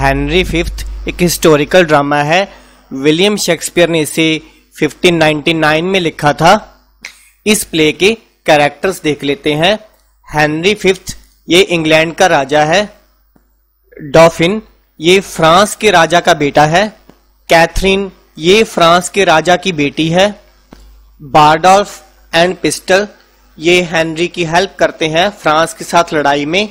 Henry fifth एक historical drama है। William Shakespeare ने इसे 1599 में लिखा था। इस प्ले के कैरेक्टर्स देख लेते हैं। हेनरी फिफ्थ ये इंग्लैंड का राजा है। डॉफिन ये फ्रांस के राजा का बेटा है। कैथरीन ये फ्रांस के राजा की बेटी है। बारडोल्फ एंड पिस्टल ये हेनरी की हेल्प करते हैं फ्रांस के साथ लड़ाई में।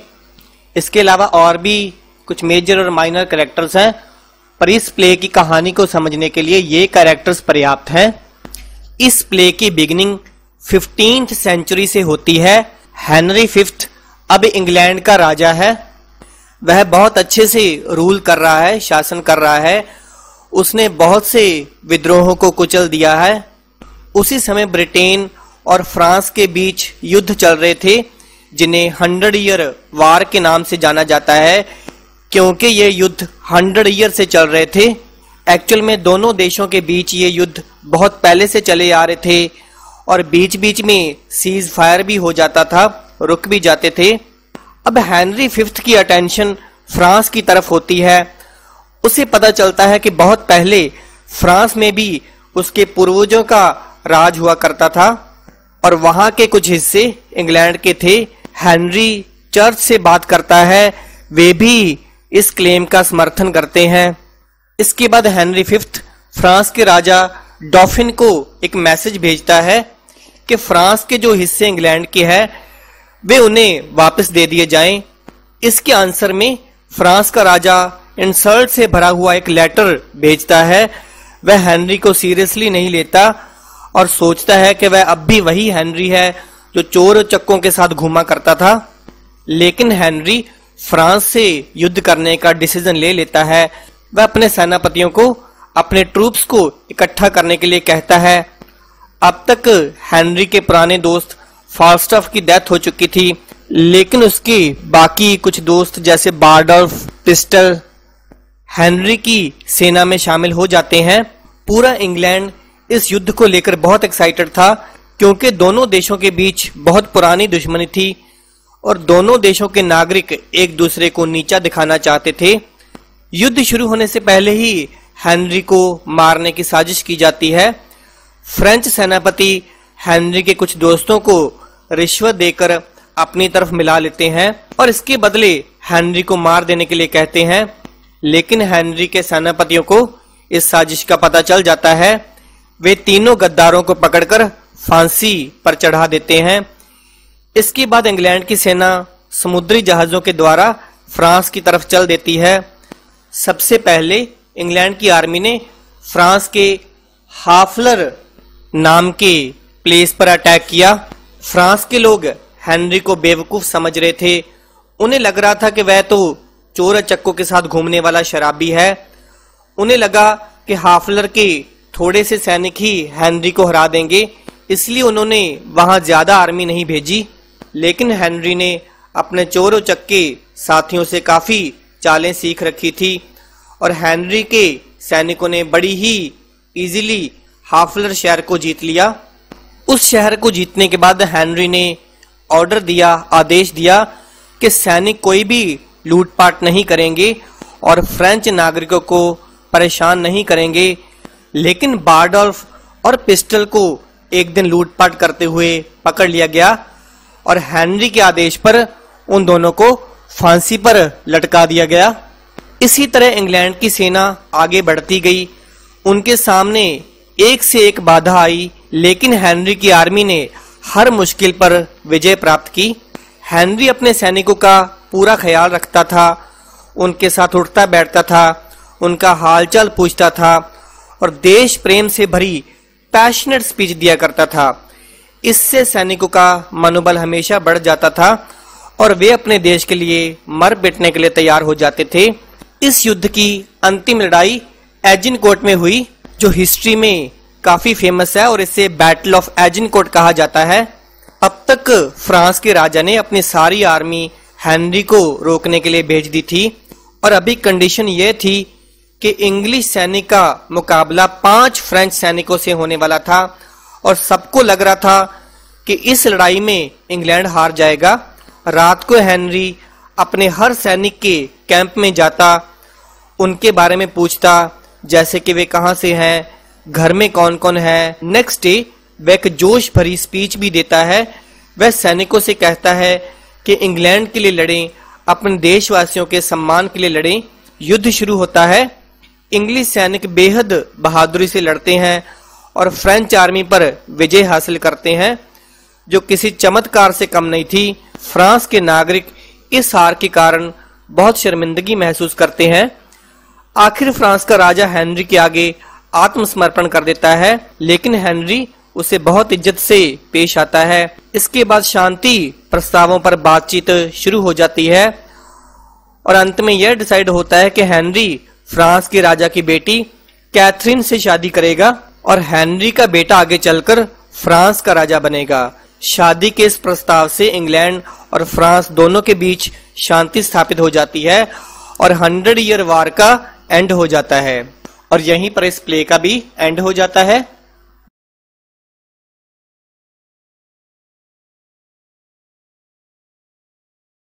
इसके अलावा और भी कुछ मेजर और माइनर कैरेक्टर्स हैं, पर इस प्ले की कहानी को समझने के लिए ये कैरेक्टर्स पर्याप्त हैं। इस प्ले की बिगिनिंग 15th सेंचुरी से होती है। हेनरी फिफ्थ अब इंग्लैंड का राजा है। वह बहुत अच्छे से रूल कर रहा है, शासन कर रहा है। उसने बहुत से विद्रोहों को कुचल दिया है। उसी समय ब्रिटेन और फ्रांस के बीच युद्ध चल रहे थे, जिन्हें 100 ईयर वार के नाम से जाना जाता है, क्योंकि ये युद्ध 100 ईयर से चल रहे थे। एक्चुअल में दोनों देशों के बीच ये युद्ध बहुत पहले से चले आ रहे थे और बीच बीच में सीज फायर भी हो जाता था, रुक भी जाते थे। अब हेनरी फिफ्थ की अटेंशन फ्रांस की तरफ होती है। उसे पता चलता है कि बहुत पहले फ्रांस में भी उसके पूर्वजों का राज हुआ करता था और वहां के कुछ हिस्से इंग्लैंड के थे। हेनरी चर्च से बात करता है, वे भी इस क्लेम का समर्थन करते हैं। इसके बाद हेनरी फिफ्थ फ्रांस के राजा डॉफिन को एक मैसेज भेजता है कि फ्रांस के जो हिस्से इंग्लैंड के हैं वे उन्हें वापस दे दिए जाएं। इसके आंसर में फ्रांस का राजा इंसल्ट से भरा हुआ एक लेटर भेजता है। वह हेनरी को सीरियसली नहीं लेता और सोचता है कि वह अब भी वही हेनरी है जो चोर चक्कों के साथ घूमा करता था। लेकिन हेनरी फ्रांस से युद्ध करने का डिसीजन ले लेता है। वह अपने सेनापतियों को अपने ट्रूप्स को इकट्ठा करने के लिए कहता है। अब तक हेनरी के पुराने दोस्त फाल्स्टाफ की डेथ हो चुकी थी, लेकिन उसके बाकी कुछ दोस्त जैसे बारडोल्फ, पिस्टल हेनरी की सेना में शामिल हो जाते हैं। पूरा इंग्लैंड इस युद्ध को लेकर बहुत एक्साइटेड था, क्योंकि दोनों देशों के बीच बहुत पुरानी दुश्मनी थी और दोनों देशों के नागरिक एक दूसरे को नीचा दिखाना चाहते थे। युद्ध शुरू होने से पहले ही हेनरी को मारने की साजिश की जाती है। फ्रेंच सेनापति हेनरी के कुछ दोस्तों को रिश्वत देकर अपनी तरफ मिला लेते हैं और इसके बदले हेनरी को मार देने के लिए कहते हैं। लेकिन हेनरी के सेनापतियों को इस साजिश का पता चल जाता है। वे तीनों गद्दारों को पकड़कर फांसी पर चढ़ा देते हैं। इसके बाद इंग्लैंड की सेना समुद्री जहाजों के द्वारा फ्रांस की तरफ चल देती है। सबसे पहले इंग्लैंड की आर्मी ने फ्रांस के हाफलर नाम के प्लेस पर अटैक किया। फ्रांस के लोग हेनरी को बेवकूफ समझ रहे थे। उन्हें लग रहा था कि वह तो चोर चक्कों के साथ घूमने वाला शराबी है। उन्हें लगा कि हाफलर के थोड़े से सैनिक ही हेनरी को हरा देंगे, इसलिए उन्होंने वहां ज्यादा आर्मी नहीं भेजी। लेकिन हेनरी ने अपने चोरों चक्के साथियों से काफी चालें सीख रखी थी और हेनरी के सैनिकों ने बड़ी ही इजीली हाफलर शहर को जीत लिया। उस शहर को जीतने के बाद हेनरी ने ऑर्डर दिया, आदेश दिया कि सैनिक कोई भी लूटपाट नहीं करेंगे और फ्रेंच नागरिकों को परेशान नहीं करेंगे। लेकिन बारडोल्फ और पिस्टल को एक दिन लूटपाट करते हुए पकड़ लिया गया और हेनरी के आदेश पर उन दोनों को फांसी पर लटका दिया गया। इसी तरह इंग्लैंड की सेना आगे बढ़ती गई। उनके सामने एक से एक बाधा आई, लेकिन हेनरी की आर्मी ने हर मुश्किल पर विजय प्राप्त की। हेनरी अपने सैनिकों का पूरा ख्याल रखता था, उनके साथ उठता बैठता था, उनका हालचाल पूछता था और देश प्रेम से भरी पैशनेट स्पीच दिया करता था। इससे सैनिकों का मनोबल हमेशा बढ़ जाता था और वे अपने देश के लिए मर मिटने के लिए तैयार हो जाते थे। इस युद्ध की अंतिम लड़ाई एजिनकोट में हुई, जो हिस्ट्री में काफी फेमस है और इसे बैटल ऑफ एजिनकोट कहा जाता है। अब तक फ्रांस के राजा ने अपनी सारी आर्मी हेनरी को रोकने के लिए भेज दी थी और अभी कंडीशन यह थी कि इंग्लिश सैनिक का मुकाबला 5 फ्रेंच सैनिकों से होने वाला था और सबको लग रहा था कि इस लड़ाई में इंग्लैंड हार जाएगा। रात को हेनरी अपने हर सैनिक के कैंप में जाता उनके बारे में पूछता, जैसे कि वे कहाँ से हैं, घर में कौन कौन है। नेक्स्ट डे वह एक जोश भरी स्पीच भी देता है। वह सैनिकों से कहता है कि इंग्लैंड के लिए लड़ें, अपने देशवासियों के सम्मान के लिए लड़ें। युद्ध शुरू होता है। इंग्लिश सैनिक बेहद बहादुरी से लड़ते हैं और फ्रेंच आर्मी पर विजय हासिल करते हैं, जो किसी चमत्कार से कम नहीं थी। फ्रांस के नागरिक इस हार के कारण बहुत शर्मिंदगी महसूस करते हैं। आखिर फ्रांस का राजा हेनरी के आगे आत्मसमर्पण कर देता है, लेकिन हेनरी उसे बहुत इज्जत से पेश आता है। इसके बाद शांति प्रस्तावों पर बातचीत शुरू हो जाती है और अंत में यह डिसाइड होता है कि हेनरी फ्रांस के राजा की बेटी कैथरीन से शादी करेगा और हेनरी का बेटा आगे चलकर फ्रांस का राजा बनेगा। शादी के इस प्रस्ताव से इंग्लैंड और फ्रांस दोनों के बीच शांति स्थापित हो जाती है और 100 ईयर वार का एंड हो जाता है। और यहीं पर इस प्ले का भी एंड हो जाता है।